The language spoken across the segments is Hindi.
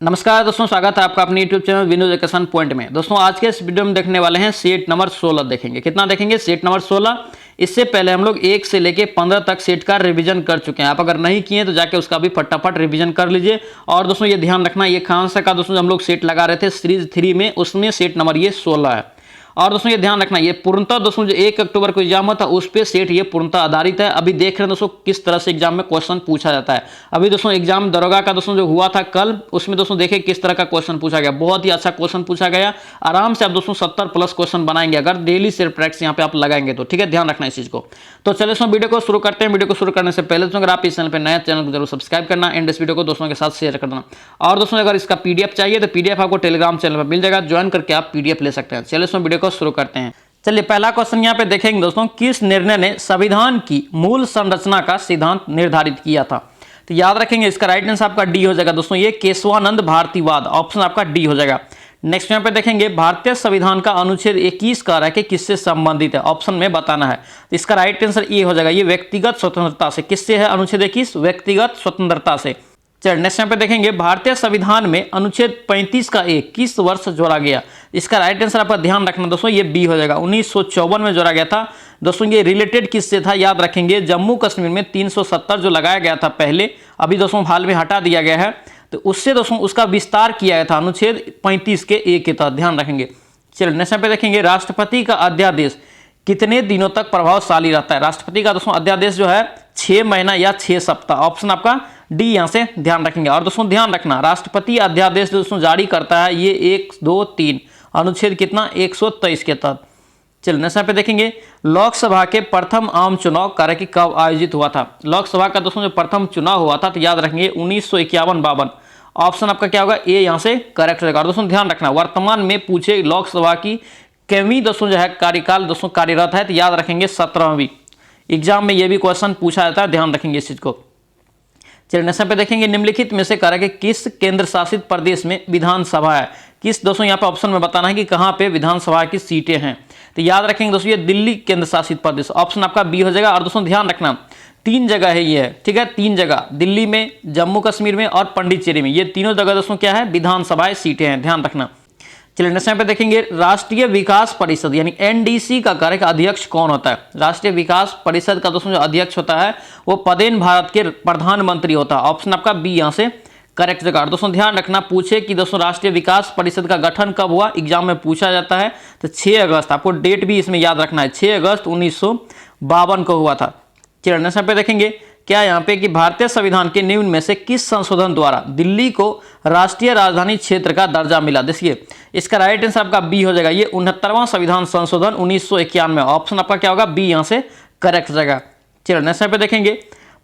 नमस्कार दोस्तों, स्वागत है आपका अपने YouTube channel Vinod education point में। दोस्तों आज के इस वीडियो में देखने वाले हैं सेट नंबर 16 देखेंगे। कितना देखेंगे? Set number 16। इससे पहले हम लोग 1 से लेके 15 तक सेट का रिवीजन कर चुके हैं। आप अगर नहीं किए तो जाके उसका भी फटाफट रिवीजन कर लीजिए। और दोस्तों ये ध्यान रखना, ये खान सा का दोस्तों हम लोग सेट लगा रहे थे सीरीज 3 में, उसमें सेट नंबर ये 16 है। और दोस्तों ये ध्यान रखना, ये पूर्णतः दोस्तों जो 1 अक्टूबर को एग्जाम हुआ था उस पे सेट ये पूर्णतः आधारित है। अभी देख रहे हैं दोस्तों किस तरह से एग्जाम में क्वेश्चन पूछा जाता है। अभी दोस्तों एग्जाम दरोगा का दोस्तों जो हुआ था कल, उसमें दोस्तों देखे किस तरह का क्वेश्चन पूछा गया। बहुत ही अच्छा क्वेश्चन पूछा गया। आराम से आप दोस्तों 70 प्लस क्वेश्चन बनाएंगे अगर डेली सिर्फ प्रैक्टिस यहाँ पे आप लगाएंगे तो। ठीक है, ध्यान रखना इस चीज को। तो चलिए दोस्तों वीडियो को शुरू करते हैं। वीडियो को शुरू करने से पहले तो अगर आप इस चैनल पर नया, चैनल को जरूर सब्सक्राइब करना एंड इस वीडियो को दोस्तों के साथ शेयर कर देना। और दोस्तों अगर इसका पीडीएफ चाहिए तो पीडीएफ आपको टेलीग्राम चैनल पर मिल जाएगा, ज्वाइन करके आप पीडीएफ ले सकते हैं। चलिए दोस्तों वीडियो को शुरू करते हैं। चलिए पहला क्वेश्चन यहाँ पे देखेंगे दोस्तों, किस निर्णय ने संविधान की मूल संरचना का सिद्धांत निर्धारित किया था? तो याद रखेंगे इसका राइट आंसर आपका डी हो जाएगा दोस्तों, ये केशवानंद भारतीवाद, ऑप्शन आपका डी हो जाएगा। नेक्स्ट यहाँ पे देखेंगे, भारतीय संविधान का अनुच्छेद 21 कह रहा है कि किससे संबंधित है, ऑप्शन में बताना है। तो इसका राइट आंसर ये हो जाएगा, ये व्यक्तिगत स्वतंत्रता से। किससे है अनुच्छेद 21? व्यक्तिगत स्वतंत्रता से। चलिए नेक्स्ट यहाँ पे देखेंगे, भारतीय संविधान में अनुच्छेद 35 का एक किस वर्ष जोड़ा गया? इसका राइट आंसर आपका ध्यान रखना दोस्तों, ये बी हो जाएगा, 1954 में जोड़ा गया था। दोस्तों ये रिलेटेड किससे था याद रखेंगे, जम्मू कश्मीर में 370 जो लगाया गया था पहले, अभी दोस्तों हाल में हटा दिया गया है, तो उससे दोस्तों उसका विस्तार किया गया था अनुच्छेद 35 के एक के तहत, ध्यान रखेंगे। चलिए नेक्स्ट यहाँ पे देखेंगे, राष्ट्रपति का अध्यादेश कितने दिनों तक प्रभावशाली रहता है? राष्ट्रपति का दोस्तों अध्यादेश जो है 6 महीना या 6 सप्ताह, ऑप्शन आपका डी यहां से ध्यान रखेंगे। और दोस्तों ध्यान रखना, राष्ट्रपति अध्यादेश दोस्तों जारी करता है ये 1, 2, 3 अनुच्छेद कितना 123 के तहत। चलिए नेक्स्ट पे देखेंगे, लोकसभा के प्रथम आम चुनाव कार्य की कब आयोजित हुआ था? लोकसभा का दोस्तों जो प्रथम चुनाव हुआ था तो याद रखेंगे 1951-52, ऑप्शन आपका क्या होगा ए यहां से करेक्ट रहेगा। और दोस्तों ध्यान रखना, वर्तमान में पूछे लोकसभा की केवीं दोस्तों जो है कार्यकाल दोस्तों कार्यरत है, तो याद रखेंगे 17वीं। एग्जाम में यह भी क्वेश्चन पूछा जाता है, ध्यान रखेंगे इस चीज को। चलिए नेक्स्ट पे देखेंगे, निम्नलिखित में से कार्य के किस केंद्र शासित प्रदेश में विधानसभा है? किस दोस्तों यहाँ पे ऑप्शन में बताना है कि कहाँ पे विधानसभा की सीटें हैं। तो याद रखेंगे दोस्तों ये दिल्ली केंद्र शासित प्रदेश, ऑप्शन आपका बी हो जाएगा। और दोस्तों ध्यान रखना 3 जगह है ये, ठीक है, 3 जगह, दिल्ली में, जम्मू कश्मीर में और पंडिचेरी में, ये तीनों जगह दोस्तों क्या है विधानसभा सीटें हैं, ध्यान रखना। चलिए नेक्स्ट पे देखेंगे, राष्ट्रीय विकास परिषद यानी एनडीसी का कार्य का अध्यक्ष कौन होता है? राष्ट्रीय विकास परिषद का दोस्तों जो अध्यक्ष होता है वो पदेन भारत के प्रधानमंत्री होता है, ऑप्शन आपका बी यहां से करेक्ट जगह। दोस्तों ध्यान रखना, पूछे कि दोस्तों राष्ट्रीय विकास परिषद का गठन कब हुआ, एग्जाम में पूछा जाता है, तो 6 अगस्त, आपको डेट भी इसमें याद रखना है, 6 अगस्त 1952 को हुआ था। चलिए नेक्स्ट पे देखेंगे, क्या यहाँ पे कि भारतीय संविधान के निम्न में से किस संशोधन द्वारा दिल्ली को राष्ट्रीय राजधानी क्षेत्र का दर्जा मिला? देखिए इसका राइट आंसर आपका बी हो जाएगा, ये 69वां संविधान संशोधन 1991, ऑप्शन आपका क्या होगा बी यहां से करेक्ट हो जाएगा। चलिए नेक्स्ट पे देखेंगे,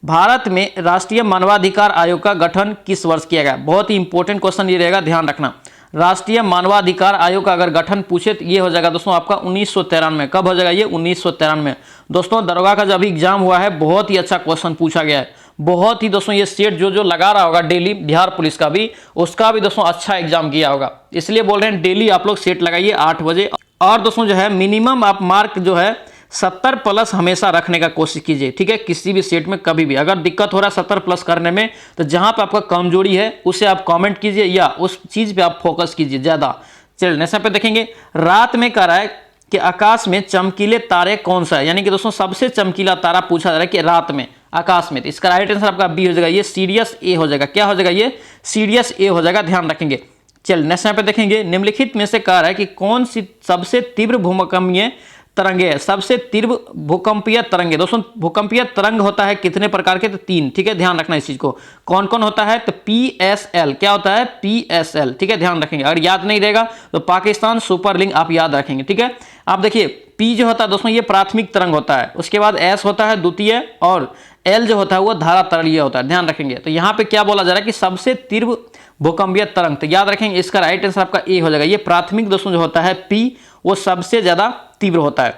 भारत में राष्ट्रीय मानवाधिकार आयोग का गठन किस वर्ष किया गया? बहुत ही इंपॉर्टेंट क्वेश्चन ये रहेगा, ध्यान रखना। राष्ट्रीय मानवाधिकार आयोग का अगर गठन पूछे तो ये हो जाएगा दोस्तों आपका 1993। कब हो जाएगा ये? 1993। दोस्तों दरोगा का जब एग्जाम हुआ है बहुत ही अच्छा क्वेश्चन पूछा गया है, बहुत ही दोस्तों ये सेट जो लगा रहा होगा डेली, बिहार पुलिस का भी, उसका भी दोस्तों अच्छा एग्जाम किया होगा, इसलिए बोल रहे हैं डेली आप लोग सेट लगाइए 8 बजे। और दोस्तों जो है मिनिमम आप मार्क जो है 70 प्लस हमेशा रखने का कोशिश कीजिए, ठीक है, किसी भी सेट में कभी भी अगर दिक्कत हो रहा है 70 प्लस करने में, तो जहां पे आपका कमजोरी है उसे आप कमेंट कीजिए या उस चीज पे आप फोकस कीजिए ज्यादा। चलिए नेक्स्ट पे देखेंगे, रात में कह रहा है कि आकाश में चमकीले तारे कौन सा है? यानी कि दोस्तों सबसे चमकीला तारा पूछा जा रहा है कि रात में आकाश में, तो इसका राइट आंसर आपका बी हो जाएगा, ये सीरियस ए हो जाएगा। क्या हो जाएगा? ये सीरियस ए हो जाएगा, ध्यान रखेंगे। चलिए नेक्स्ट पे देखेंगे, निम्नलिखित में से कह रहा है कि कौन सी सबसे तीव्र भूकंपीय तरंगे है? सबसे तीव्र भूकंपीय तरंगे, दोस्तों भूकंपीय तरंग होता है कितने प्रकार के? तो 3, ठीक है, ध्यान रखना इस चीज को। कौन कौन होता है? तो PSL, क्या होता है? PSL, ठीक है, ध्यान रखेंगे। अगर याद नहीं रहेगा तो पाकिस्तान सुपर लिंग आप याद रखेंगे, ठीक है। आप देखिए P जो होता है दोस्तों ये प्राथमिक तरंग होता है, उसके बाद S होता है द्वितीय, और L जो होता है वो धारा तरणीय होता है, ध्यान रखेंगे। तो यहाँ पे क्या बोला जा रहा है कि सबसे तीव्र भूकंपीय तरंग, तो याद रखेंगे इसका राइट आंसर आपका ए हो जाएगा, ये प्राथमिक दोस्तों जो होता है P वो सबसे ज्यादा तीव्र होता है।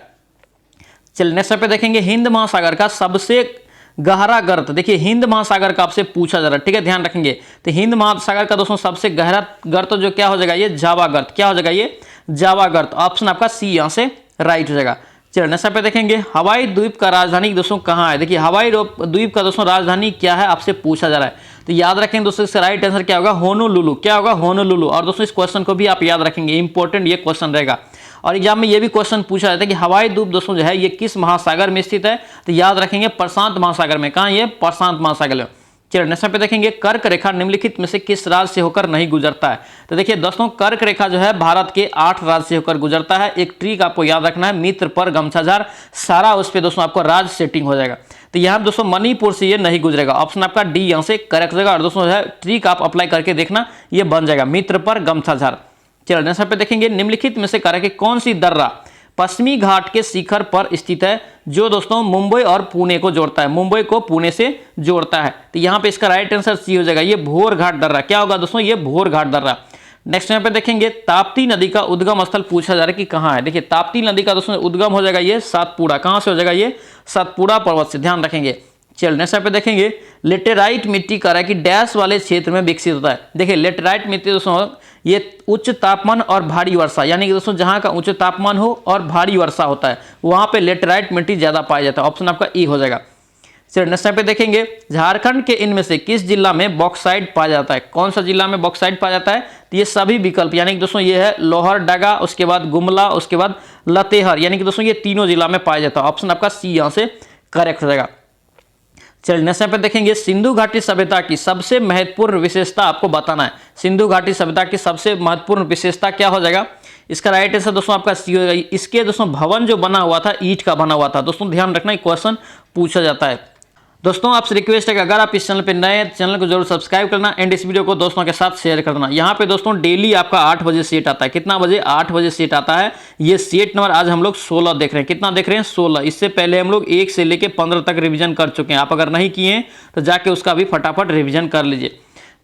चलिए नेक्स्ट पे देखेंगे, हिंद महासागर का सबसे गहरा गर्त, देखिए हिंद महासागर का आपसे पूछा जा रहा है, ठीक है, ध्यान रखेंगे। तो हिंद महासागर का दोस्तों सबसे गहरा गर्त जो क्या हो जाएगा? ये जावा गर्त। क्या हो जाएगा? ये जावा गर्त, ऑप्शन आपका सी यहां से राइट हो जाएगा। चलिए नेक्स्ट पे देखेंगे, हवाई द्वीप का राजधानी दोस्तों कहाँ है? देखिए हवाई द्वीप का दोस्तों राजधानी क्या है आपसे पूछा जा रहा है। तो याद रखेंगे दोस्तों इसका राइट आंसर क्या होगा, होनोलुलु। क्या होगा, होनोलुलु। और दोस्तों इस क्वेश्चन को भी आप याद रखेंगे, इंपॉर्टेंट ये क्वेश्चन रहेगा। और एग्जाम में ये भी क्वेश्चन पूछा जाता है कि हवाई द्वीप दोस्तों जो है ये किस महासागर में स्थित है, तो याद रखेंगे प्रशांत महासागर में। कहाँ, ये प्रशांत महासागर में। चलिए नेक्स्ट पे देखेंगे, कर्क रेखा निम्नलिखित में से किस राज्य से होकर नहीं गुजरता है। तो देखिए दोस्तों कर्क रेखा जो है भारत के 8 राज्य से होकर गुजरता है। एक ट्रिक आपको याद रखना है, मित्र पर गमछाझार, सारा उस पे दोस्तों आपको राज्य सेटिंग हो जाएगा। तो यहाँ दोस्तों मणिपुर से ये नहीं गुजरेगा, ऑप्शन आपका डी यहाँ से करेक्ट हो जाएगा। और दोस्तों जो है ट्रिक आप अप्लाई करके देखना, ये बन जाएगा मित्र पर गमछाझार। चलिए नेक्स्ट पे देखेंगे, निम्नलिखित में से कार्य की कौन सी दर्रा पश्चिमी घाट के शिखर पर स्थित है, जो दोस्तों मुंबई और पुणे को जोड़ता है, मुंबई को पुणे से जोड़ता है। तो यहाँ पे इसका राइट आंसर सी हो जाएगा, ये भोर घाट दर्रा। क्या होगा दोस्तों, ये भोर घाट दर्रा। नेक्स्ट यहाँ पे देखेंगे, ताप्ती नदी का उद्गम स्थल पूछा जा रहा है कि कहाँ है। देखिए ताप्ती नदी का दोस्तों उद्गम हो जाएगा ये सातपुड़ा। कहाँ से हो जाएगा, ये सातपुड़ा पर्वत से, ध्यान रखेंगे। चलिए नेक्स्ट पे देखेंगे, लेटेराइट मिट्टी का है कि डैश वाले क्षेत्र में विकसित होता है। देखिए लेटेराइट मिट्टी दोस्तों ये उच्च तापमान और भारी वर्षा, यानी कि दोस्तों जहां का उच्च तापमान हो और भारी वर्षा होता है वहां पे लेटेराइट मिट्टी ज्यादा पाया जाता है। ऑप्शन आपका ई हो जाएगा। चलिए नेक्स्ट पे देखेंगे, झारखंड के इनमें से किस जिला में बॉक्साइट पाया जाता है। कौन सा जिला में बॉक्साइट पाया जाता है, तो ये सभी विकल्प, यानी कि दोस्तों ये है लोहरदगा, उसके बाद गुमला, उसके बाद लतेहर, यानी कि दोस्तों ये तीनों जिला में पाया जाता है। ऑप्शन आपका सी यहाँ से करेक्ट हो जाएगा। चलिए नेक्स्ट पे देखेंगे, सिंधु घाटी सभ्यता की सबसे महत्वपूर्ण विशेषता आपको बताना है। सिंधु घाटी सभ्यता की सबसे महत्वपूर्ण विशेषता क्या हो जाएगा, इसका राइट आंसर दोस्तों आपका सी होगा। इसके दोस्तों भवन जो बना हुआ था ईंट का बना हुआ था। दोस्तों ध्यान रखना, क्वेश्चन पूछा जाता है। दोस्तों आपसे रिक्वेस्ट है कि अगर आप इस चैनल पे नए हैं, चैनल को जरूर सब्सक्राइब करना एंड इस वीडियो को दोस्तों के साथ शेयर करना। यहाँ पे दोस्तों डेली आपका 8 बजे सेट आता है। कितना बजे, 8 बजे सेट आता है। ये सेट नंबर आज हम लोग 16 देख रहे हैं। कितना देख रहे हैं, 16। इससे पहले हम लोग 1 से लेके 15 तक रिवीजन कर चुके हैं। आप अगर नहीं किए हैं तो जाके उसका भी फटाफट रिवीजन कर लीजिए।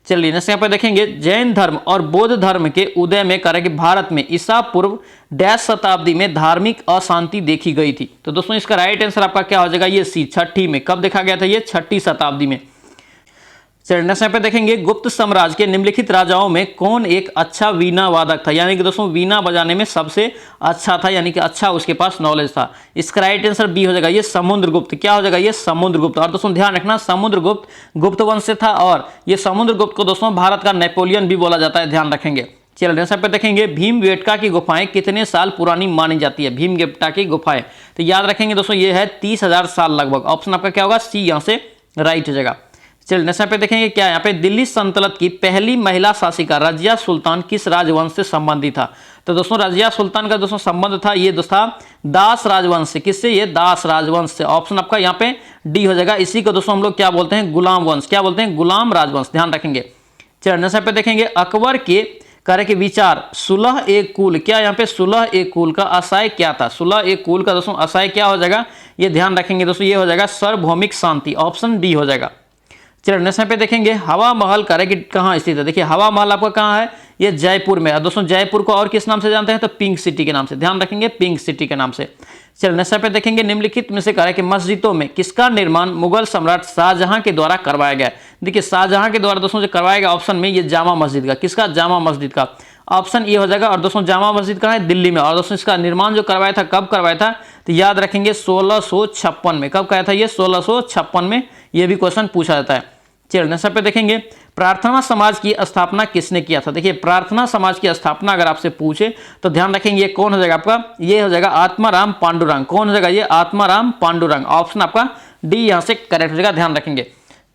चलिए नेक्स्ट यहाँ पे देखेंगे, जैन धर्म और बौद्ध धर्म के उदय में कार्य कि भारत में ईसा पूर्व डैश शताब्दी में धार्मिक अशांति देखी गई थी। तो दोस्तों इसका राइट आंसर आपका क्या हो जाएगा, ये सी, छठी में। कब देखा गया था, ये 6ठी शताब्दी में। चलिए नेक्स्ट यहाँ पे देखेंगे, गुप्त साम्राज्य के निम्नलिखित राजाओं में कौन एक अच्छा वीणा वादक था, यानी कि दोस्तों वीणा बजाने में सबसे अच्छा था, यानी कि अच्छा उसके पास नॉलेज था। इसका राइट आंसर बी हो जाएगा, ये समुद्रगुप्त। क्या हो जाएगा, ये समुद्रगुप्त। और दोस्तों ध्यान रखना, समुद्रगुप्त गुप्त वंश से था और ये समुद्रगुप्त को दोस्तों भारत का नेपोलियन भी बोला जाता है, ध्यान रखेंगे। चलिए नेक्स्ट पे देखेंगे, भीमबेटका की गुफाएं कितने साल पुरानी मानी जाती है। भीमबेटका की गुफाएं, तो याद रखेंगे दोस्तों ये है 30,000 साल लगभग। ऑप्शन आपका क्या होगा, सी यहाँ से राइट हो जाएगा। चलिए नेक्स्ट पे देखेंगे, क्या यहाँ पे दिल्ली सल्तनत की पहली महिला शासिका रजिया सुल्तान किस राजवंश से संबंधित था। तो दोस्तों रजिया सुल्तान का दोस्तों संबंध था ये दोस्तों दास राजवंश से। किससे, ये दास राजवंश से। ऑप्शन आपका यहाँ पे डी हो जाएगा। इसी को दोस्तों हम लोग क्या बोलते हैं, गुलाम वंश। क्या बोलते हैं, गुलाम राजवंश, ध्यान रखेंगे। चलिए नेक्स्ट पे देखेंगे, अकबर के कार्य के विचार सुलह ए कुल, क्या यहाँ पे सुलह ए कुल का आशय क्या था। सुलह ए कुल का दोस्तों आशय क्या हो जाएगा, ये ध्यान रखेंगे दोस्तों, ये हो जाएगा सार्वभौमिक शांति। ऑप्शन डी हो जाएगा। चलिए नेक्स्ट पे देखेंगे, हवा महल कार्य की कहाँ स्थित है। देखिए हवा महल आपका कहाँ है, ये जयपुर में है। दोस्तों जयपुर को और किस नाम से जानते हैं, तो पिंक सिटी के नाम से, ध्यान रखेंगे, पिंक सिटी के नाम से। चलिए नेक्स्ट पे देखेंगे, निम्नलिखित में से कार्य कि मस्जिदों में किसका निर्माण मुगल सम्राट शाहजहां के द्वारा करवाया गया। देखिए शाहजहां के द्वारा दोस्तों जो करवाया गया, ऑप्शन में ये जामा मस्जिद का। किसका, जामा मस्जिद का। ऑप्शन ये हो जाएगा। और दोस्तों जामा मस्जिद कहाँ है, दिल्ली में। और दोस्तों इसका निर्माण जो करवाया था, कब करवाया था, तो याद रखेंगे 1656 में। कब कराया था, ये 1656 में। ये भी क्वेश्चन पूछा जाता है। चलिए नेक्स्ट पे देखेंगे, प्रार्थना समाज की स्थापना किसने किया था। देखिए प्रार्थना समाज की स्थापना अगर आपसे पूछे तो ध्यान रखेंगे, ये कौन हो जाएगा आपका, ये हो जाएगा आत्माराम पांडुरंग। कौन हो जाएगा, ये आत्माराम पांडुरंग। ऑप्शन आपका डी यहाँ से करेक्ट हो जाएगा, ध्यान रखेंगे।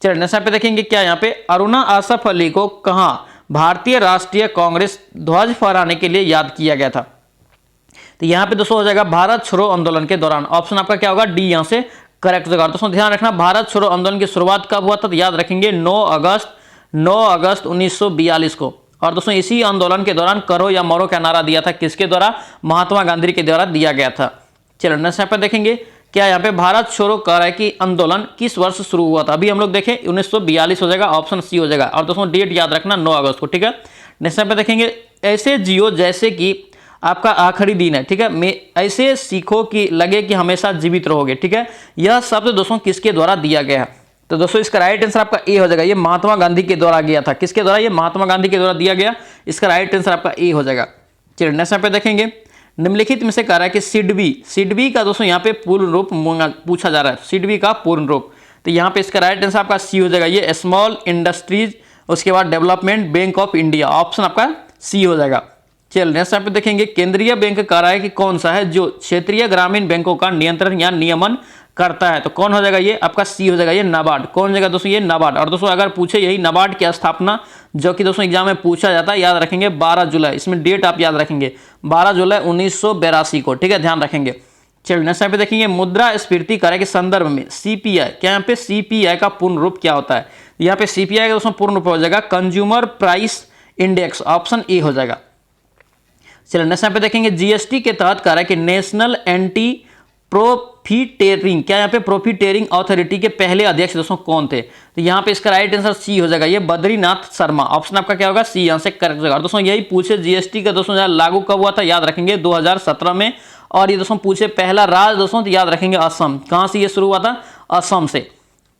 चलिए नेक्स्ट पे देखेंगे, क्या यहाँ पे अरुणा आसफ अली को कहाँ भारतीय राष्ट्रीय कांग्रेस ध्वज फहराने के लिए याद किया गया था। तो यहाँ पे दोस्तों हो जाएगा भारत छोड़ो आंदोलन के दौरान। ऑप्शन आपका क्या होगा, डी यहाँ से करेक्ट जगह। दोस्तों ध्यान रखना, भारत छोड़ो आंदोलन की शुरुआत कब हुआ था, तो याद रखेंगे 9 अगस्त 1942 को। और दोस्तों इसी आंदोलन के दौरान करो या मरो का नारा दिया था, किसके द्वारा, महात्मा गांधी के द्वारा दिया गया था। चलिए नेक्स्ट यहाँ पे देखेंगे, क्या यहाँ पे भारत छोड़ो कार्य की आंदोलन किस वर्ष शुरू हुआ था। अभी हम लोग देखें 1942 हो जाएगा, ऑप्शन सी हो जाएगा। और दोस्तों डेट याद रखना 9 अगस्त को, ठीक है। नेक्स्ट यहाँ पे देखेंगे, ऐसे जियो जैसे कि आपका आखिरी दिन है, ठीक है। मैं ऐसे सीखो कि लगे कि हमेशा जीवित रहोगे, ठीक है। यह शब्द दोस्तों किसके द्वारा दिया गया है, तो दोस्तों इसका राइट आंसर आपका ए हो जाएगा। ये महात्मा गांधी के द्वारा गया था। किसके द्वारा, ये महात्मा गांधी के द्वारा दिया गया। इसका राइट आंसर आपका ए हो जाएगा। चलिए नेक्स्ट यहाँ पे देखेंगे, निम्नलिखित में से कह रहा है कि सिडबी का दोस्तों यहाँ पे पूर्ण रूप पूछा जा रहा है। सिडबी का पूर्ण रूप, तो यहाँ पे इसका राइट आंसर आपका सी हो जाएगा, ये स्मॉल इंडस्ट्रीज, उसके बाद development bank of India, option आपका सी हो जाएगा। चलिए नेक्स्ट यहाँ पे देखेंगे, केंद्रीय बैंक कार्य कि कौन सा है जो क्षेत्रीय ग्रामीण बैंकों का नियंत्रण या नियमन करता है, तो कौन हो जाएगा, ये आपका सी हो जाएगा, ये नाबार्ड। कौन हो जाएगा दोस्तों, ये नाबार्ड। और दोस्तों अगर पूछे यही नाबार्ड की स्थापना, जो कि दोस्तों एग्जाम में पूछा जाता है, याद रखेंगे 12 जुलाई, इसमें डेट आप याद रखेंगे 12 जुलाई 1982 को, ठीक है, ध्यान रखेंगे। चलिए नेक्स्ट यहाँ पे देखेंगे, मुद्रास्फीति कार्य के संदर्भ में सीपीआई, क्या यहाँ पे सीपीआई का पूर्ण रूप क्या होता है, यहाँ पे सीपीआई का दोस्तों पूर्ण रूप हो जाएगा consumer price index, option A हो जाएगा। चलिए नेक्स्ट यहाँ पे देखेंगे, जीएसटी के तहत कार्य कि नेशनल एंटी प्रॉफिटेरिंग, क्या यहाँ पे प्रॉफिटेरिंग अथॉरिटी के पहले अध्यक्ष दोस्तों कौन थे, तो यहाँ पे इसका राइट आंसर सी हो जाएगा, ये बद्रीनाथ शर्मा, ऑप्शन आपका क्या होगा, सी आंसर करेक्ट होगा। दोस्तों यही पूछे जीएसटी का दोस्तों लागू कब हुआ था, याद रखेंगे 2017 में। और ये दोस्तों पूछे पहला राज्य दोस्तों, तो याद रखेंगे असम, कहां से ये शुरू हुआ था, असम से।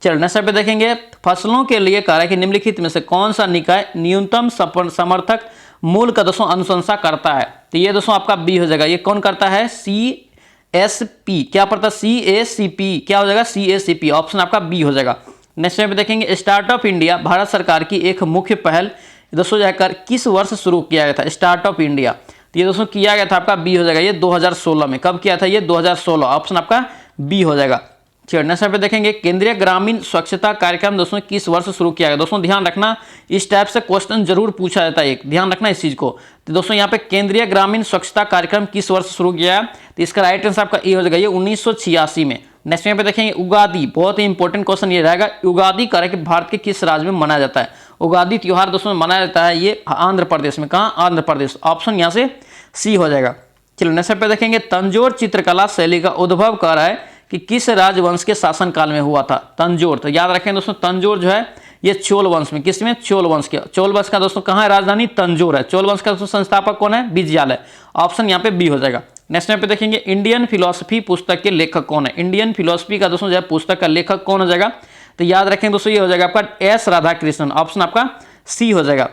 चलिए नेक्स्ट पे देखेंगे, फसलों के लिए कार्य कि निम्नलिखित में से कौन सा निकाय न्यूनतम समर्थक मूल्य का दोस्तों अनुशंसा करता है, तो ये दोस्तों आपका बी हो जाएगा, ये कौन करता है, CSP, क्या पड़ता है, CACP, क्या हो जाएगा, CACP, ऑप्शन आपका बी हो जाएगा। नेक्स्ट पे देखेंगे, स्टार्टअप इंडिया भारत सरकार की एक मुख्य पहल दोस्तों जाकर किस वर्ष शुरू किया गया था, स्टार्टअप इंडिया, तो ये दोस्तों किया गया था आपका बी हो जाएगा, ये 2016 में। कब किया था, ये 2016, ऑप्शन आपका बी हो जाएगा। चलिए नेक्स्ट पे देखेंगे, केंद्रीय ग्रामीण स्वच्छता कार्यक्रम दोस्तों किस वर्ष शुरू किया गया, दोस्तों ध्यान रखना इस टाइप से क्वेश्चन जरूर पूछा जाता है, एक ध्यान रखना इस चीज को। तो दोस्तों यहाँ पे केंद्रीय ग्रामीण स्वच्छता कार्यक्रम किस वर्ष शुरू किया है, तो इसका राइट आंसर आपका ए हो जाएगा, ये 1986 में। नेक्स्ट पे देखेंगे, उगादी, बहुत ही इंपॉर्टेंट क्वेश्चन ये रहेगा, उगादी कार्य कि भारत के किस राज्य में मनाया जाता है, उगादी त्योहार दोस्तों मनाया जाता है ये आंध्र प्रदेश में, कहाँ, आंध्र प्रदेश, ऑप्शन यहाँ से सी हो जाएगा। चलिए नेक्स्ट पे देखेंगे, तंजौर चित्रकला शैली का उद्भव कर रहा है कि किस राजवंश के शासनकाल में हुआ था, तंजौर, तो याद रखें दोस्तों तंजौर जो है ये चोल वंश में, किसमें, चोल वंश के, चोल वंश का दोस्तों कहाँ है राजधानी, तंजौर है। चोल वंश का दोस्तों संस्थापक कौन है, विजयालय, ऑप्शन यहाँ पे बी हो जाएगा। नेक्स्ट पे देखेंगे, इंडियन फिलोसफी पुस्तक के लेखक कौन है, इंडियन फिलोसफी का दोस्तों जो है पुस्तक का लेखक कौन हो जाएगा, तो याद रखें दोस्तों ये हो जाएगा आपका एस राधाकृष्णन, ऑप्शन आपका सी हो जाएगा।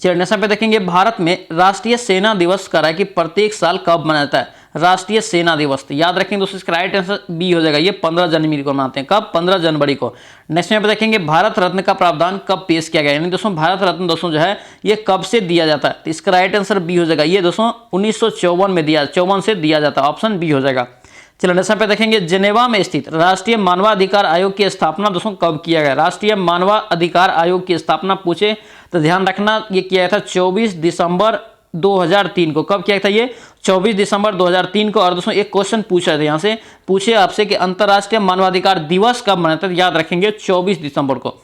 चलिए नेक्स्ट पे देखेंगे, भारत में राष्ट्रीय सेना दिवस करा कि प्रत्येक साल कब मनाया जाता है, राष्ट्रीय सेना दिवस, तो याद रखेंगे दोस्तों इसका राइट आंसर बी हो जाएगा, ये 15 जनवरी को मनाते हैं, कब, 15 जनवरी को। नेक्स्ट में देखेंगे, भारत रत्न का प्रावधान कब पेश किया गया, यानी दोस्तों भारत रत्न दोस्तों जो है ये कब से दिया जाता है, तो इसका राइट आंसर बी हो जाएगा, ये दोस्तों 1954 में दिया, 54 से दिया जाता है, ऑप्शन बी हो जाएगा। चलिए नेक्स्ट पे देखेंगे, जेनेवा में स्थित राष्ट्रीय मानवाधिकार आयोग की स्थापना दोस्तों कब किया गया, राष्ट्रीय मानवाधिकार आयोग की स्थापना पूछे तो ध्यान रखना ये किया गया था 24 दिसंबर 2003 को, कब किया था ये 24 दिसंबर 2003 को। और दोस्तों एक क्वेश्चन पूछा था यहाँ से, पूछे आपसे कि अंतर्राष्ट्रीय मानवाधिकार दिवस कब मनाते हैं, याद रखेंगे 24 दिसंबर को।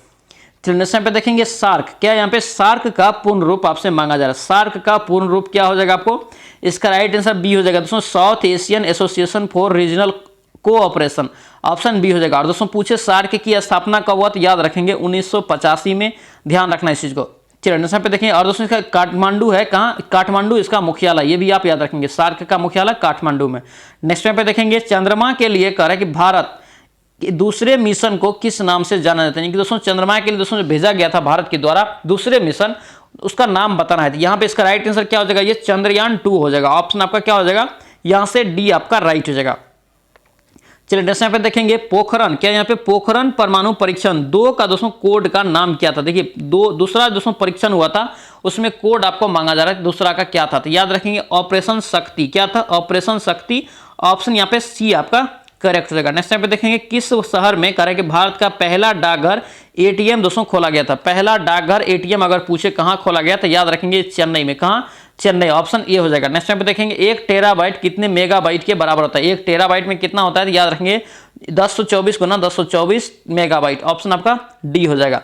चलिए नेक्स्ट पे देखेंगे, सार्क, क्या यहाँ पे सार्क का पूर्ण रूप आपसे मांगा जा रहा है, सार्क का पूर्ण रूप क्या हो जाएगा आपको, इसका राइट आंसर बी हो जाएगा दोस्तों, South Asian Association for Regional Cooperation, option B हो जाएगा। और दोस्तों पूछे सार्क की स्थापना कब हुआ, तो याद रखेंगे 1985 में, ध्यान रखना इस चीज को। चलिए नेक्स्ट पे देखेंगे, और दोस्तों इसका काठमांडू है, कहाँ, काठमांडू इसका मुख्यालय, ये भी आप याद रखेंगे, सार्क का मुख्यालय काठमांडू में। नेक्स्ट पे देखेंगे, चंद्रमा के लिए कह रहा है कि भारत दूसरे मिशन को किस नाम से जाना जाता है, कि दोस्तों चंद्रमा के लिए दोस्तों जो भेजा गया था भारत के द्वारा दूसरे मिशन, उसका नाम बताना है, यहाँ पे इसका राइट आंसर क्या हो जाएगा, ये चंद्रयान 2 हो जाएगा, ऑप्शन आपका क्या हो जाएगा, यहाँ से डी आपका राइट हो जाएगा। चलिए नेक्स्ट यहाँ पे देखेंगे, पोखरण, क्या यहाँ पे पोखरण परमाणु परीक्षण 2 का दोस्तों कोड का नाम क्या था, देखिए दूसरा दोस्तों परीक्षण हुआ था उसमें कोड आपको मांगा जा रहा है, दूसरा का क्या था, तो याद रखेंगे ऑपरेशन शक्ति, क्या था, ऑपरेशन शक्ति, ऑप्शन यहाँ पे सी आपका करेक्ट हो जाएगा। नेक्स्ट टाइम पे देखेंगे, किस शहर में कह रहा है कि भारत का पहला डाकघर एटीएम दोस्तों खोला गया था, पहला डाकघर एटीएम अगर पूछे कहां खोला गया तो याद रखेंगे चेन्नई में, कहां, चेन्नई, ऑप्शन ए हो जाएगा। नेक्स्ट टाइम पे देखेंगे, 1 टेराबाइट कितने मेगाबाइट के बराबर होता है, 1 टेराबाइट में कितना होता है, तो याद रखेंगे 1024 गुना 1024 मेगाबाइट, ऑप्शन आपका डी हो जाएगा।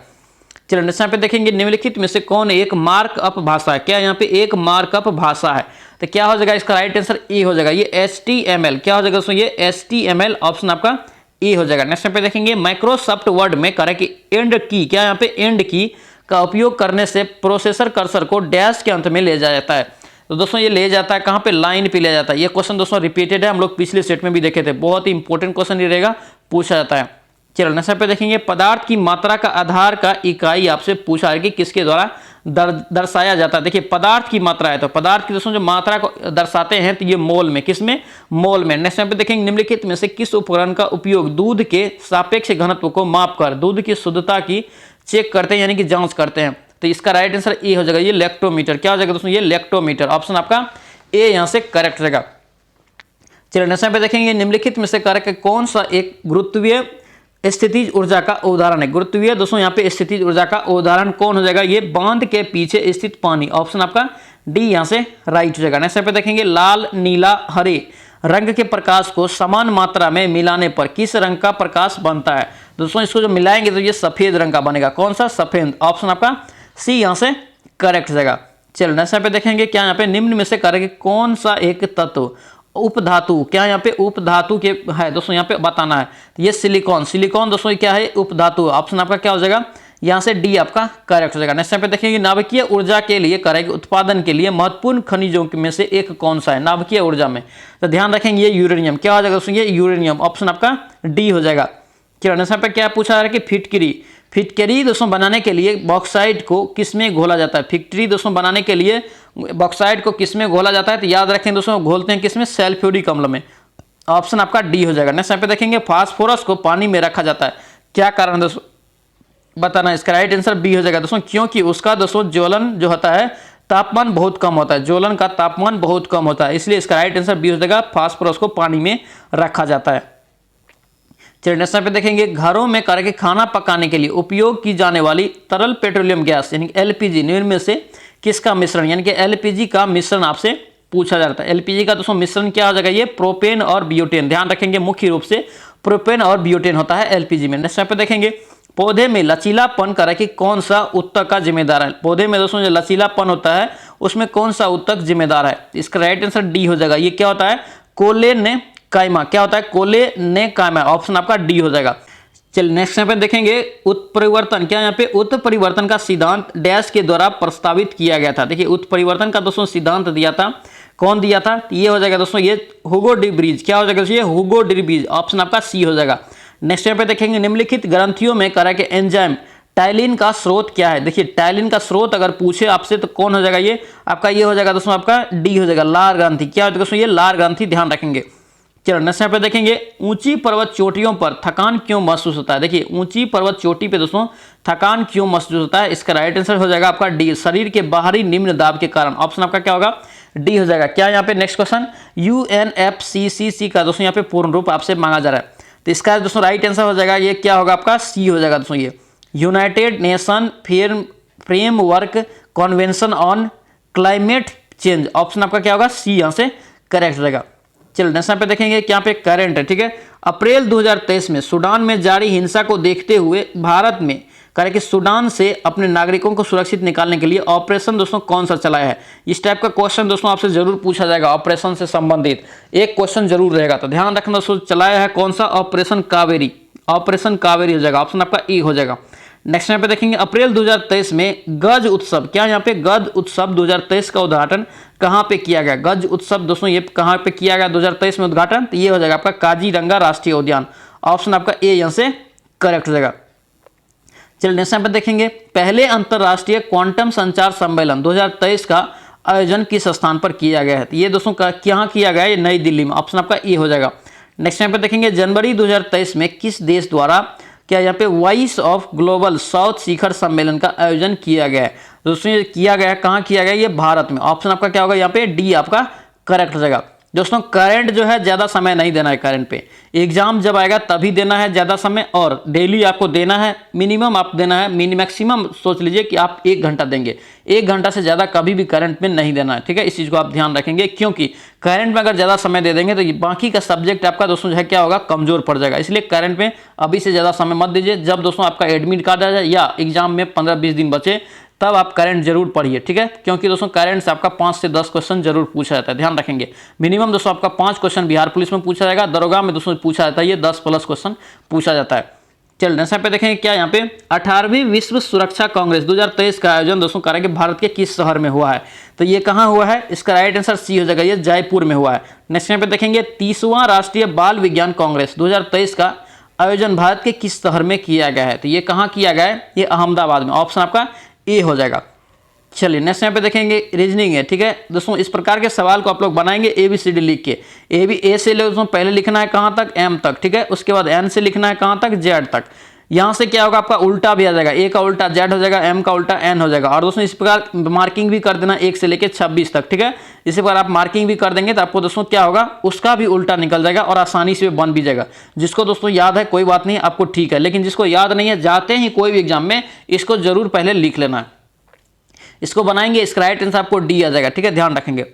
चलिए नेक्स्ट पे देखेंगे, निम्नलिखित में से कौन एक मार्कअप भाषा है, क्या यहाँ पे एक मार्कअप भाषा है, तो क्या हो जाएगा, इसका राइट आंसर ए हो जाएगा, ये HTML, क्या हो जाएगा दोस्तों, ये HTML, ऑप्शन आपका ए हो जाएगा। नेक्स्ट पे देखेंगे, माइक्रोसॉफ्ट वर्ड में करें कि एंड की, क्या यहाँ पे एंड की का उपयोग करने से प्रोसेसर कर्सर को डैश के अंत में ले जाया जाता है, तो दोस्तों ये ले जाता है कहाँ पे, लाइन पे ले जाता है। ये क्वेश्चन दोस्तों रिपीटेड है, हम लोग पिछले सेट में भी देखे थे, बहुत ही इंपॉर्टेंट क्वेश्चन ये रहेगा, पूछा जाता है। चलो नेक्स्ट पे देखेंगे, पदार्थ की मात्रा का आधार का इकाई आपसे पूछा है कि किसके द्वारा दर्शाया जाता है। देखिए पदार्थ की मात्रा है, तो पदार्थ की दोस्तों जो मात्रा को दर्शाते हैं तो ये मोल में, किस में, मोल में। नेक्स्ट पे देखेंगे निम्नलिखित में से किस उपकरण का उपयोग दूध के सापेक्ष घनत्व को मापकर दूध की शुद्धता की चेक करते हैं, यानी कि जांच करते हैं। तो इसका राइट आंसर ए हो जाएगा, ये लैक्टोमीटर। क्या हो जाएगा दोस्तों, ये लैक्टोमीटर। ऑप्शन आपका ए यहां से करेक्ट रहेगा। चलिए नेक्स्ट पे देखेंगे निम्नलिखित में से कार्य कौन सा एक गुरुत्वीय स्थितिज ऊर्जा का उदाहरण है। गुरुत्वीय दोस्तों यहाँ पे स्थितिज ऊर्जा का उदाहरण कौन हो जाएगा, ये बांध के पीछे स्थित पानी। ऑप्शन आपका डी यहाँ से राइट हो जाएगा। नेक्स्ट पे देखेंगे लाल, नीला, हरे रंग के प्रकाश को समान मात्रा में मिलाने पर किस रंग का प्रकाश बनता है। दोस्तों इसको जो मिलाएंगे तो ये सफेद रंग का बनेगा। कौन सा, सफेद। ऑप्शन आपका सी यहाँ से करेक्ट हो जाएगा। चलिए नेक्स्ट पे देखेंगे क्या यहाँ पे निम्न में से कार्य कौन सा एक तत्व उपधातु, क्या यहाँ पे उपधातु के है दोस्तों, यहाँ पे बताना है। तो ये सिलिकॉन, सिलिकॉन दोस्तों क्या है, उपधातु। ऑप्शन आपका क्या हो जाएगा, यहाँ से डी आपका करेक्ट हो जाएगा। नेक्स्ट पे देखेंगे नाभिकीय ऊर्जा के लिए करेंगे उत्पादन के लिए महत्वपूर्ण खनिजों में से एक कौन सा है नाभिकीय ऊर्जा में। तो ध्यान रखेंगे ये यूरेनियम। क्या हो जाएगा दोस्तों, ये यूरेनियम। ऑप्शन आपका डी हो जाएगा। चलो नेक्स्ट पे क्या पूछा जा रहा है कि फिटकरी, फिटकरी दोस्तों बनाने के लिए बॉक्साइट को किसमें घोला जाता है। फिटकरी दोस्तों बनाने के लिए बॉक्साइट को किसमें घोला जाता है, तो याद रखें दोस्तों घोलते हैं किसमें, सल्फ्यूरिक अम्ल में। ऑप्शन आपका डी हो जाएगा। नेक्स्ट पे देखेंगे फास्फोरस को पानी में रखा जाता है, क्या कारण दोस्तों बताना। इसका राइट आंसर बी हो जाएगा दोस्तों, क्योंकि उसका दोस्तों ज्वलन जो होता है तापमान बहुत कम होता है, ज्वलन का तापमान बहुत कम होता है, इसलिए इसका राइट आंसर बी हो जाएगा, फास्फोरस को पानी में रखा जाता है। चलिए नेक्स्ट पे देखेंगे घरों में करके खाना पकाने के लिए उपयोग की जाने वाली तरल पेट्रोलियम गैस यानी एलपीजी निम्न में से किसका मिश्रण, यानी कि एलपीजी का मिश्रण आपसे पूछा जाता है। एलपीजी का दोस्तों मिश्रण क्या हो जाएगा, ये प्रोपेन और ब्यूटेन। ध्यान रखेंगे मुख्य रूप से प्रोपेन और ब्यूटेन होता है एलपीजी में। नेक्स्ट पे देखेंगे पौधे में लचीलापन करके कौन सा उत्तक का जिम्मेदार है। पौधे में दोस्तों जो लचीलापन होता है उसमें कौन सा उत्तक जिम्मेदार है। इसका राइट आंसर डी हो जाएगा। ये क्या होता है, कोलेने कायमा। क्या होता है, कोले ने कायमा। ऑप्शन आपका डी हो जाएगा। चलिए नेक्स्ट यहाँ पे देखेंगे उत्परिवर्तन, क्या यहाँ पे उत्परिवर्तन का सिद्धांत डैश के द्वारा प्रस्तावित किया गया था। देखिए उत्परिवर्तन का दोस्तों सिद्धांत दिया था, कौन दिया था, ये हो जाएगा दोस्तों ये हुगो डी ब्रीज। क्या हो जाएगा, ये हुगो डी ब्रीज। ऑप्शन आपका सी हो जाएगा। नेक्स्ट यहाँ पे देखेंगे निम्नलिखित ग्रंथियों में करा के एंजाइम टाइलिन का स्रोत क्या है। देखिए टाइलिन का स्रोत अगर पूछे आपसे तो कौन हो जाएगा, ये आपका ये हो जाएगा दोस्तों आपका डी हो जाएगा, लार ग्रंथि। क्या हो जाएगा दोस्तों, ये लार ग्रंथि। ध्यान रखेंगे। चलो नेक्स्ट पे देखेंगे ऊंची पर्वत चोटियों पर थकान क्यों महसूस होता है। देखिए ऊंची पर्वत चोटी पे दोस्तों थकान क्यों महसूस होता है, इसका राइट आंसर हो जाएगा आपका डी, शरीर के बाहरी निम्न दाब के कारण। ऑप्शन आपका क्या होगा, डी हो जाएगा। क्या यहाँ पे नेक्स्ट क्वेश्चन यूएनएफसीसीसी का दोस्तों यहाँ पे पूर्ण रूप आपसे मांगा जा रहा है, तो इसका दोस्तों राइट आंसर हो जाएगा, ये क्या होगा आपका सी हो जाएगा दोस्तों, ये United nation framework convention on climate change. Option आपका क्या होगा, सी यहाँ से करेक्ट हो जाएगा। चलो नेक्स्ट पे देखेंगे क्या पे करंट है, ठीक है। अप्रैल 2023 में सूडान में जारी हिंसा को देखते हुए भारत में करें कि सूडान से अपने नागरिकों को सुरक्षित निकालने के लिए ऑपरेशन दोस्तों कौन सा चलाया है। इस टाइप का क्वेश्चन दोस्तों आपसे जरूर पूछा जाएगा, ऑपरेशन से संबंधित एक क्वेश्चन जरूर रहेगा, तो ध्यान रखना दोस्तों। चलाया है कौन सा, ऑपरेशन कावेरी। ऑपरेशन कावेरी हो जाएगा, ऑप्शन आपका ए हो जाएगा। नेक्स्ट यहाँ पे देखेंगे अप्रैल 2023 में गज उत्सव, क्या यहाँ पे गज उत्सव 2023 का उद्घाटन कहाँ पे किया गया। गज उत्सव दोस्तों ये कहाँ पे किया गया 2023 में उद्घाटन, तो ये हो जाएगा आपका काजीरंगा राष्ट्रीय उद्यान। ऑप्शन आपका ए यहाँ से करेक्ट हो जाएगा। चलिए नेक्स्ट यहाँ पे देखेंगे पहले अंतरराष्ट्रीय क्वांटम संचार सम्मेलन 2023 का आयोजन किस स्थान पर किया गया है, तो ये दोस्तों कहाँ किया गया है, ये नई दिल्ली में। ऑप्शन आपका ए हो जाएगा। नेक्स्ट यहाँ पे देखेंगे जनवरी 2023 में किस देश द्वारा क्या यहाँ पे वॉइस ऑफ ग्लोबल साउथ शिखर सम्मेलन का आयोजन किया गया है। दोस्तों ये किया गया है, कहाँ किया गया है, ये भारत में। ऑप्शन आपका क्या होगा, यहाँ पे डी आपका करेक्ट हो जाएगा। दोस्तों करंट जो है ज़्यादा समय नहीं देना है, करंट पे एग्जाम जब आएगा तभी देना है ज़्यादा समय, और डेली आपको देना है, मिनिमम आप देना है, मैक्सिमम सोच लीजिए कि आप 1 घंटा देंगे, 1 घंटा से ज़्यादा कभी भी करंट में नहीं देना है, ठीक है। इस चीज़ को आप ध्यान रखेंगे, क्योंकि करंट में अगर ज़्यादा समय दे देंगे तो बाकी का सब्जेक्ट आपका दोस्तों जो है क्या होगा, कमजोर पड़ जाएगा। इसलिए करंट में अभी से ज़्यादा समय मत दीजिए। जब दोस्तों आपका एडमिट कार्ड आ जाए या एग्जाम में 15-20 दिन बचे तब आप करंट जरूर पढ़िए, ठीक है। क्योंकि दोस्तों करंट से आपका 5 से 10 क्वेश्चन जरूर पूछा जाता है, ध्यान रखेंगे। मिनिमम दोस्तों आपका 5 क्वेश्चन बिहार पुलिस में पूछा जाएगा, दरोगा में दोस्तों पूछा जाता है, ये 10+ क्वेश्चन पूछा जाता है। चलिए नेक्स्ट पे देखेंगे क्या यहाँ पे 18वीं विश्व सुरक्षा कांग्रेस 2023 का आयोजन दोस्तों करेंगे भारत के किस शहर में हुआ है, तो ये कहाँ हुआ है, इसका राइट आंसर सी हो जाएगा, ये जयपुर में हुआ है। नेक्स्ट यहाँ पे देखेंगे 30वां राष्ट्रीय बाल विज्ञान कांग्रेस 2023 का आयोजन भारत के किस शहर में किया गया है, तो ये कहाँ किया गया है, ये अहमदाबाद में। ऑप्शन आपका ए हो जाएगा। चलिए नेक्स्ट यहाँ पे देखेंगे रीजनिंग है, ठीक है दोस्तों। इस प्रकार के सवाल को आप लोग बनाएंगे ABCD लिख के। ए से दोस्तों पहले लिखना है कहाँ तक, M तक, ठीक है। उसके बाद N से लिखना है कहाँ तक, Z तक। यहाँ से क्या होगा, आपका उल्टा भी आ जाएगा, A का उल्टा Z हो जाएगा, M का उल्टा N हो जाएगा। और दोस्तों इस प्रकार मार्किंग भी कर देना 1 से लेकर 26 तक, ठीक है। इसी प्रकार आप मार्किंग भी कर देंगे तो आपको दोस्तों क्या होगा, उसका भी उल्टा निकल जाएगा और आसानी से बन भी जाएगा। जिसको दोस्तों याद है कोई बात नहीं, आपको ठीक है, लेकिन जिसको याद नहीं है, जाते ही कोई भी एग्जाम में इसको जरूर पहले लिख लेना है। इसको बनाएंगे, इसका राइट आंसर आपको डी आ जाएगा, ठीक है, ध्यान रखेंगे।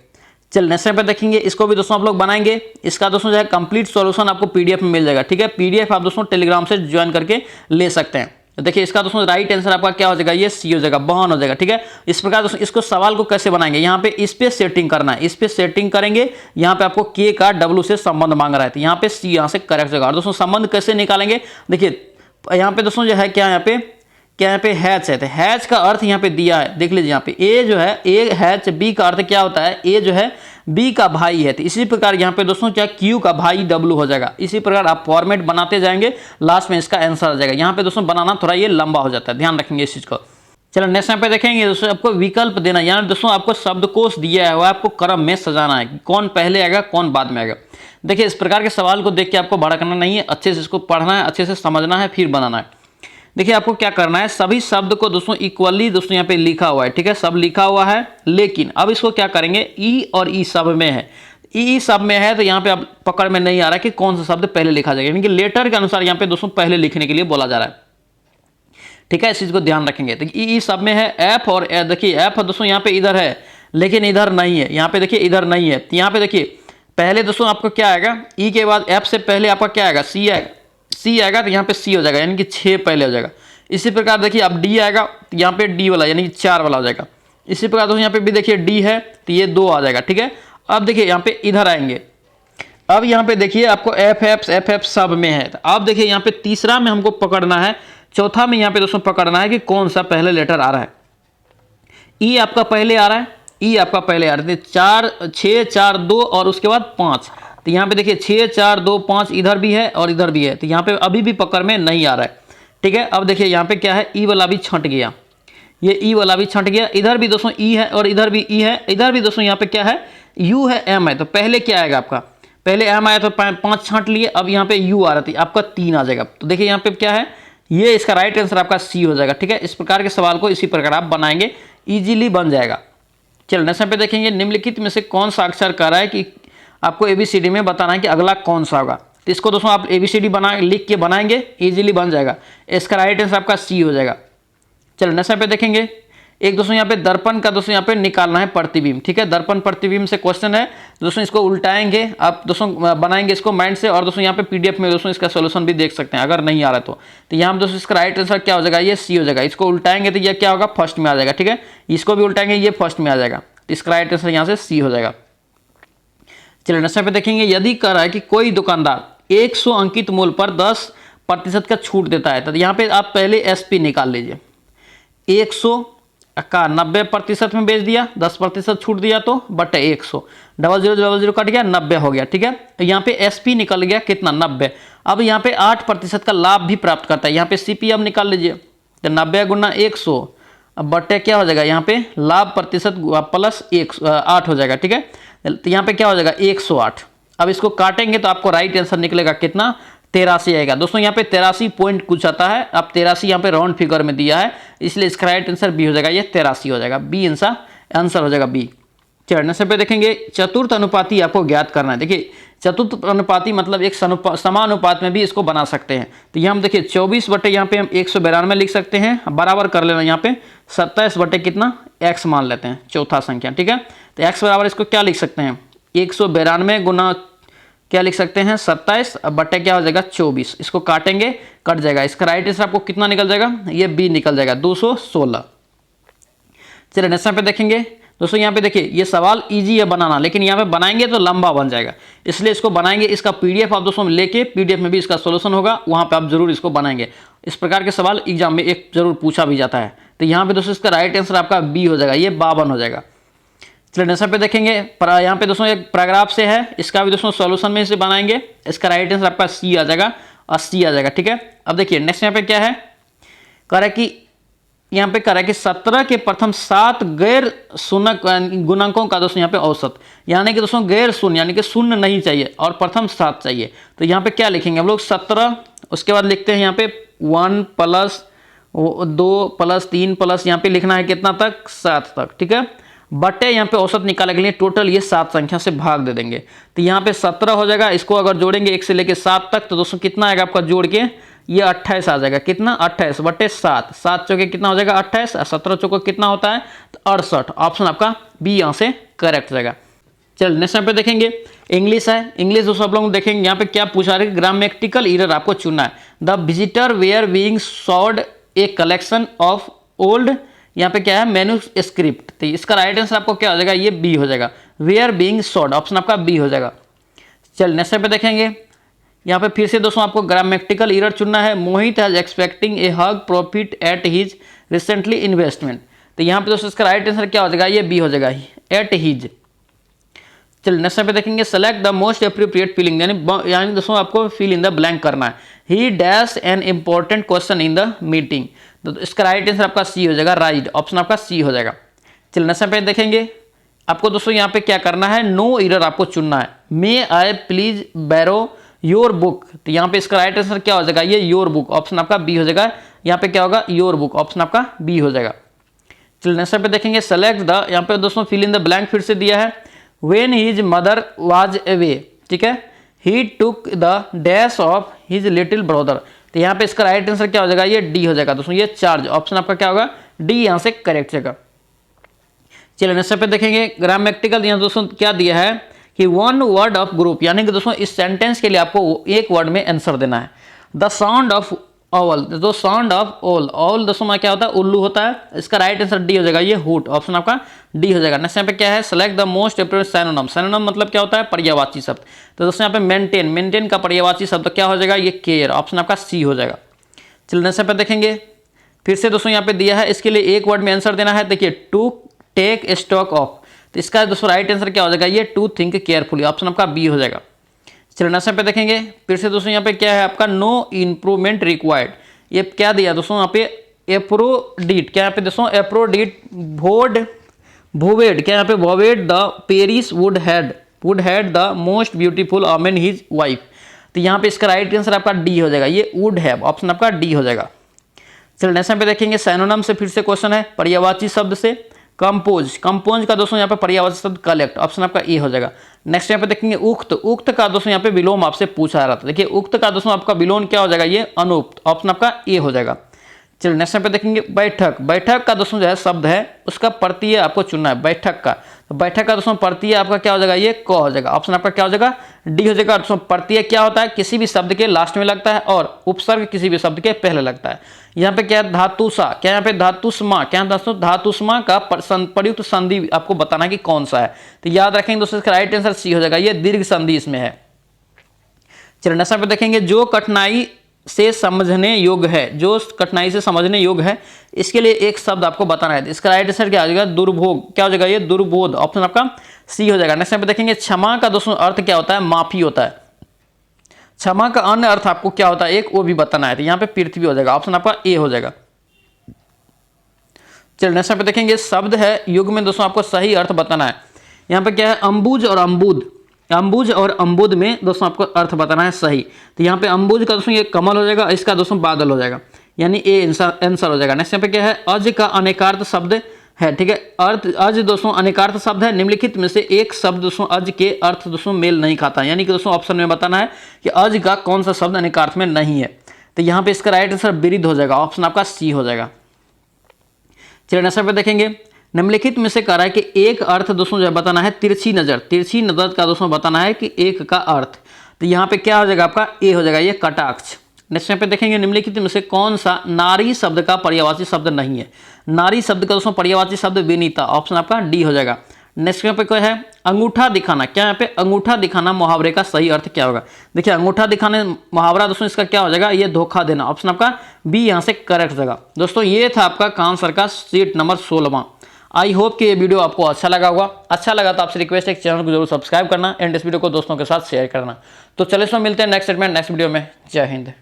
चल नेक्स्ट पे देखेंगे, इसको भी दोस्तों आप लोग बनाएंगे। इसका दोस्तों जो है कंप्लीट सॉल्यूशन आपको पीडीएफ में मिल जाएगा, ठीक है। पीडीएफ आप दोस्तों टेलीग्राम से ज्वाइन करके ले सकते हैं। तो देखिए इसका दोस्तों राइट आंसर आपका क्या हो जाएगा, ये सी हो जाएगा, बहन हो जाएगा, ठीक है। इस प्रकार दोस्तों इसको सवाल को कैसे बनाएंगे, यहाँ पे इस पे सेटिंग करना है, इस पे सेटिंग करेंगे। यहाँ पे आपको के का डब्ल्यू से संबंध मांग रहा है, तो यहाँ पे सी यहाँ से करेक्ट होगा। और दोस्तों संबंध कैसे निकालेंगे, देखिए यहाँ पे दोस्तों जो है क्या, यहाँ पे हैच है, तो हैच का अर्थ यहाँ पे दिया है, देख लीजिए यहाँ पे ए जो है, ए हैच बी का अर्थ क्या होता है, ए जो है बी का भाई है। तो इसी प्रकार यहाँ पे दोस्तों क्या क्यू का भाई डब्ल्यू हो जाएगा। इसी प्रकार आप फॉर्मेट बनाते जाएंगे, लास्ट में इसका आंसर आ जाएगा। यहाँ पे दोस्तों बनाना थोड़ा ये लंबा हो जाता है, ध्यान रखेंगे इस चीज को। चलो नेक्स्ट यहाँ पे देखेंगे दोस्तों, आपको विकल्प देना, यानी दोस्तों आपको शब्दकोश दिया है, वो आपको क्रम में सजाना है, कौन पहले आएगा कौन बाद में आएगा। देखिए इस प्रकार के सवाल को देख के आपको भड़कना नहीं है, अच्छे से इसको पढ़ना है, अच्छे से समझना है, फिर बनाना है। देखिए आपको क्या करना है, सभी शब्द को दोस्तों इक्वली दोस्तों यहाँ पे लिखा हुआ है, ठीक है, सब लिखा हुआ है। लेकिन अब इसको क्या करेंगे, ई और ई सब में है, ई सब में है, तो यहाँ पे अब पकड़ में नहीं आ रहा है कि कौन सा शब्द पहले लिखा जाएगा, यानी कि लेटर के अनुसार यहाँ पे दोस्तों पहले लिखने के लिए बोला जा रहा है, ठीक है। इस चीज को ध्यान रखेंगे। तो ई सब में है एफ, और देखिए एफ दोस्तों यहाँ पे इधर है लेकिन इधर नहीं है, यहाँ पे देखिए इधर नहीं है। तो यहाँ पे देखिए पहले दोस्तों आपको क्या आएगा, ई के बाद एफ से पहले आपका क्या आएगा, सी आएगा, सी आएगा तो यहाँ पे सी हो जाएगा, यानी कि 6 पहले हो जाएगा। इसी प्रकार देखिए अब डी आएगा तो यहाँ पे डी वाला यानी कि 4 वाला हो जाएगा। इसी प्रकार दोस्तों यहाँ पे भी देखिए डी है तो ये 2 आ जाएगा, ठीक है। अब देखिए यहाँ पे इधर आएंगे, अब यहाँ पे देखिए आपको एफ एफ सब में है। तो अब देखिए यहाँ पे तीसरा में हमको पकड़ना है, चौथा में यहाँ पे दोस्तों पकड़ना है कि कौन सा पहले लेटर आ रहा है। ई आपका पहले आ रहा है, ई आपका पहले आ रहा है, 4 6 4 2 और उसके बाद 5। तो यहाँ पे देखिए 6 4 2 5 इधर भी है और इधर भी है, तो यहाँ पे अभी भी पकड़ में नहीं आ रहा है, ठीक है। अब देखिए यहाँ पे क्या है, ई वाला भी छंट गया, ये ई वाला भी छंट गया, इधर भी दोस्तों ई है और इधर भी ई है, इधर भी दोस्तों यहाँ पे क्या है, यू है एम है। तो पहले क्या आएगा आपका, पहले एम आया तो 5 छांट लिए, अब यहाँ पे यू आ रहा था, आपका 3 आ जाएगा। तो देखिए यहाँ पे क्या है, ये इसका राइट आंसर आपका सी हो जाएगा, ठीक है। इस प्रकार के सवाल को इसी प्रकार आप बनाएंगे, इजीली बन जाएगा। चलो नेक्स्ट पे देखेंगे, निम्नलिखित में से कौन सा अक्षर कह रहा है कि आपको एबीसीडी में बताना है कि अगला कौन सा होगा। तो इसको दोस्तों आप एबीसीडी बना लिख के बनाएंगे, इजीली बन जाएगा। इसका राइट आंसर आपका सी हो जाएगा। चलो नेक्स्ट पे देखेंगे, एक दोस्तों यहाँ पे दर्पण का दोस्तों यहाँ पे निकालना है प्रतिबिंब, ठीक है। दर्पण प्रतिबिंब से क्वेश्चन है दोस्तों, इसको उल्टाएंगे आप दोस्तों, बनाएंगे इसको माइंड से, और दोस्तों यहाँ पे पीडीएफ में दोस्तों इसका सोल्यूशन भी देख सकते हैं अगर नहीं आ रहा तो यहाँ पे दोस्तों इसका राइट आंसर क्या हो जाएगा, ये सी हो जाएगा। इसको उल्टाएंगे तो ये क्या होगा, फर्स्ट में आ जाएगा, ठीक है। इसको भी उल्टाएंगे, ये फर्स्ट में आ जाएगा, तो इसका राइट आंसर यहाँ से सी हो जाएगा। चलिए नेक्स्ट पे देखेंगे, यदि कह रहा है कि कोई दुकानदार 100 अंकित मूल्य पर 10% का छूट देता है, तो यहाँ पे आप पहले एसपी निकाल लीजिए। 100 का 90% में बेच दिया, 10% छूट दिया तो बटे 100, 0000 कट गया, 90 हो गया, ठीक है। तो यहाँ पे एसपी निकल गया कितना, 90। अब यहाँ पे 8% का लाभ भी प्राप्त करता है, यहाँ पे सीपी अब निकाल लीजिए। तो 90 गुना 100 बटे क्या हो जाएगा, यहाँ पे लाभ प्रतिशत प्लस 8 हो जाएगा, ठीक है। तो यहाँ पे क्या हो जाएगा, 108। अब इसको काटेंगे तो आपको राइट आंसर निकलेगा कितना, 83 आएगा। दोस्तों यहाँ पे 83 पॉइंट कुछ आता है, अब 83 यहाँ पे राउंड फिगर में दिया है, इसलिए इसका राइट आंसर बी हो जाएगा, ये 83 हो जाएगा, बी आंसर हो जाएगा बी। चढ़ने से पे देखेंगे, चतुर्थ अनुपाती आपको ज्ञात करना है। देखिए चतुर्थ अनुपाती मतलब एक समानुपात में भी इसको बना सकते हैं। तो ये हम देखिए 24 बटे यहाँ पे हम 192 लिख सकते हैं, बराबर कर लेना यहाँ पे 27 बटे कितना x मान लेते हैं, चौथा संख्या, ठीक है। तो x बराबर इसको क्या लिख सकते हैं, 192 गुना क्या लिख सकते हैं, 27 बटे क्या हो जाएगा 24। इसको काटेंगे कट जाएगा, इसका राइट आंसर आपको कितना निकल जाएगा, ये बी निकल जाएगा, 216। चलिए नेक्स्ट पे देखेंगे दोस्तों, यहाँ पे देखिए ये सवाल इजी है बनाना, लेकिन यहाँ पे बनाएंगे तो लंबा बन जाएगा, इसलिए इसको बनाएंगे। इसका पीडीएफ आप दोस्तों लेके, पीडीएफ में भी इसका सोल्यूशन होगा, वहाँ पे आप जरूर इसको बनाएंगे। इस प्रकार के सवाल एग्जाम में एक जरूर पूछा भी जाता है। तो यहाँ पे दोस्तों इसका राइट आंसर आपका बी हो जाएगा, ये 52 हो जाएगा। चलिए नेक्स्ट पे देखेंगे, यहाँ पे दोस्तों एक पैराग्राफ से है, इसका भी दोस्तों सॉल्यूशन में इसे बनाएंगे। इसका राइट आंसर आपका सी आ जाएगा, 80 आ जाएगा, ठीक है। अब देखिए नेक्स्ट यहाँ पे क्या है, कह रहा है कि यहाँ पे कह रहा है कि 17 के प्रथम 7 गैर शून्य गुणकों का दोस्तों यहाँ पे औसत, यानी कि दोस्तों गैर शून्य यानी कि शून्य नहीं चाहिए और प्रथम 7 चाहिए। तो यहाँ पे क्या लिखेंगे हम लोग 17, उसके बाद लिखते हैं यहाँ पे 1 प्लस 2 प्लस 3 प्लस यहाँ पे लिखना है कितना तक 7 तक, ठीक है। बटे यहाँ पे औसत निकालने के लिए टोटल ये 7 संख्या से भाग दे देंगे। तो यहाँ पे 17 हो जाएगा, इसको अगर जोड़ेंगे 1 से लेके 7 तक तो दोस्तों कितना आएगा आपका जोड़ के ये 28 आ जाएगा। कितना 28 बटे 7, 7 चौके कितना हो जाएगा 28, 17 चौके कितना होता है तो 68। ऑप्शन आपका बी यहाँ से करेक्ट जाएगा। चल नेक्स्ट यहाँ पे देखेंगे इंग्लिश है। इंग्लिश दोस्तों आप लोग देखेंगे यहाँ पे क्या पूछा रहे, ग्रामेटिकल एरर आपको चुनना है। The visitor were being showed a collection of old, यहाँ पे क्या है मैन्युस्क्रिप्ट। तो इसका राइट आंसर आपको क्या हो जाएगा, ये बी हो जाएगा, वेयर बीइंग शोड, ऑप्शन आपका बी हो जाएगा। चल नेक्स्ट पे देखेंगे यहाँ पे फिर से दोस्तों आपको ग्रामेटिकल एरर चुनना है। Mohit has expecting a huge profit at his recently investment. तो यहाँ पे दोस्तों इसका राइट आंसर क्या हो जाएगा, ये बी हो जाएगा, एट हिज। चलिए नेक्स्ट पे देखेंगे select the most appropriate filling, यानी दोस्तों आपको फिल इन द ब्लैंक करना है। He dash an important question in the meeting, तो इसका राइट आंसर आपका सी हो जाएगा, राइट, ऑप्शन आपका सी हो जाएगा। चलिए नेक्स्ट पे देखेंगे आपको दोस्तों यहाँ पे क्या करना है, नो एरर आपको चुनना है। मे आई प्लीज बैरो योर बुक, तो यहाँ पे इसका राइट आंसर क्या हो जाएगा, ये योर बुक, ऑप्शन आपका बी हो जाएगा। यहाँ पे क्या होगा योर बुक, ऑप्शन आपका बी हो जाएगा। चलिए नेक्स्ट पे देखेंगे सेलेक्ट द, यहाँ पे दोस्तों फिल इन द ब्लैंक फिर से दिया है। When his mother was away, ठीक है, he took the dash of his little brother, तो यहाँ पे इसका राइट आंसर क्या हो जाएगा, ये डी हो जाएगा दोस्तों, ये चार्ज, ऑप्शन आपका क्या होगा डी यहाँ से करेक्ट जाएगा। चलिए नेक्स्ट पे देखेंगे ग्रामेटिकल, यहाँ दोस्तों क्या दिया है कि वन वर्ड ऑफ ग्रुप, यानी कि दोस्तों इस सेंटेंस के लिए आपको एक वर्ड में आंसर देना है। द साउंड ऑफ ओवल, जो साउंड ऑफ ओल, ओल दोस्तों में क्या होता है उल्लू होता है, इसका राइट आंसर डी हो जाएगा, ये हुट, ऑप्शन आपका डी हो जाएगा। नेक्स्ट यहाँ पे क्या है select the most appropriate synonym, synonym मतलब क्या होता है पर्यायवाची शब्द, तो दोस्तों यहाँ पे मेंटेन, मेंटेन का पर्यायवाची शब्द क्या हो जाएगा, ये केयर, ऑप्शन आपका सी हो जाएगा। चलिए नेक्स्ट पे देखेंगे फिर से दोस्तों यहाँ पे दिया है, इसके लिए एक वर्ड में आंसर देना है। देखिए टू टेक स्टॉक ऑफ, तो इसका दोस्तों राइट आंसर क्या हो जाएगा, ये टू थिंक केयरफुली, ऑप्शन आपका बी हो जाएगा। चलिए नेक्स्ट पे देखेंगे फिर से दोस्तों यहाँ पे क्या है आपका नो इम्प्रूवमेंट रिक्वायर्ड, ये क्या दिया दोस्तों यहाँ पे एप्रोडीट, क्या यहाँ पे दोस्तों एप्रोडीट भोड भोवेड, क्या यहाँ पे vowed the Paris would had the most beautiful woman his wife, तो यहाँ पे इसका राइट आंसर आपका डी हो जाएगा, ये वुड हैव, ऑप्शन आपका डी हो जाएगा। चलिए नेक्स्ट पे देखेंगे सिनोनिम से फिर से क्वेश्चन है, पर्यायवाची शब्द से कंपोज, कंपोज का दोस्तों यहाँ पे पर्यायवाची शब्द कलेक्ट, ऑप्शन आपका ए हो जाएगा। नेक्स्ट यहाँ पे देखेंगे उक्त, उक्त का दोस्तों यहाँ पे विलोम आपसे पूछा रहा था, देखिए उक्त का दोस्तों आपका विलोम क्या हो जाएगा, ये अनुक्त, ऑप्शन आपका ए हो जाएगा। चलिए नेक्स्ट पे देखेंगे बैठक, बैठक का दोस्तों जो है शब्द है उसका प्रत्यय आपको चुनना है बैठक का, तो बैठक का दोस्तों प्रत्यय आपका क्या हो जाएगा, ये क हो जाएगा, ऑप्शन आपका क्या हो जाएगा डी हो जाएगा। दोस्तों प्रत्यय क्या होता है, किसी भी शब्द के लास्ट में लगता है और उपसर्ग किसी भी शब्द के पहले लगता है। यहाँ पे क्या है धातुसा, क्या यहाँ पे धातुष्मा, क्या दोस्तों धातुष्मा का प्रयुक्त संधि आपको बताना है कि कौन सा है, तो याद रखेंगे दोस्तों इसका राइट आंसर सी हो जाएगा, ये दीर्घ संधि इसमें है। चलिए नेक्स्ट पे देखेंगे जो कठिनाई से समझने योग्य है, जो कठिनाई से समझने योग्य है, इसके लिए एक शब्द आपको बताना है, इसका राइट आंसर क्या हो जाएगा दुर्भोग, क्या हो जाएगा ये दुर्बोध, ऑप्शन आपका सी हो जाएगा। नेक्स्ट पे देखेंगे क्षमा का दोस्तों अर्थ क्या होता है, माफी होता है। क्षमा का अन्य अर्थ आपको क्या होता है एक वो भी बताना है, तो यहाँ पे पृथ्वी हो जाएगा, ऑप्शन आपका ए हो जाएगा। चलिए नेक्स्ट पे देखेंगे शब्द है युग में दोस्तों आपको सही अर्थ बताना है। यहाँ पे क्या है अंबुज और अम्बुद, अंबुज और अम्बुद में दोस्तों आपको अर्थ बताना है सही, तो यहाँ पे अंबुज का दोस्तों ये कमल हो जाएगा, इसका दोस्तों बादल हो जाएगा, यानी ए आंसर हो जाएगा। नेक्स्ट यहाँ पे क्या है अज का अनेकार्थ शब्द है, ठीक है, अर्थ अज दोस्तों अनेकार्थ शब्द है, निम्नलिखित में से एक शब्द दोस्तों अज के अर्थ दोस्तों मेल नहीं खाता है, यानी कि दोस्तों ऑप्शन में बताना है कि अज का कौन सा शब्द अनेकार्थ में नहीं है, तो यहाँ पे इसका राइट आंसर विरिध हो जाएगा, ऑप्शन आपका सी हो जाएगा। चलिए नेक्स्ट पे देखेंगे निम्नलिखित में से कह रहा है कि एक अर्थ दोस्तों जो बताना है तिरछी नजर, तिरछी नजर का दोस्तों बताना है कि एक का अर्थ, तो यहाँ पे क्या हो जाएगा आपका ए हो जाएगा, ये कटाक्ष। नेक्स्ट पे देखेंगे निम्नलिखित में से कौन सा नारी शब्द का पर्यायवाची शब्द नहीं है, नारी शब्द का दोस्तों पर्यायवाची शब्द विनीता, ऑप्शन आपका डी हो जाएगा। नेक्स्ट पे क्या है अंगूठा दिखाना, क्या यहाँ पे अंगूठा दिखाना मुहावरे का सही अर्थ क्या होगा, देखिए अंगूठा दिखाने मुहावरा दोस्तों इसका क्या हो जाएगा, ये धोखा देना, ऑप्शन आपका बी यहाँ से करेक्ट जाएगा। दोस्तों ये था आपका कान सर का सीट नंबर 16वां। आई होप कि ये वीडियो आपको अच्छा लगा होगा, अच्छा लगा तो आपसे रिक्वेस्ट है कि चैनल को जरूर सब्सक्राइब करना एंड इस वीडियो को दोस्तों के साथ शेयर करना। तो चलिए सो मिलते हैं नेक्स्ट सेट में नेक्स्ट वीडियो में। जय हिंद।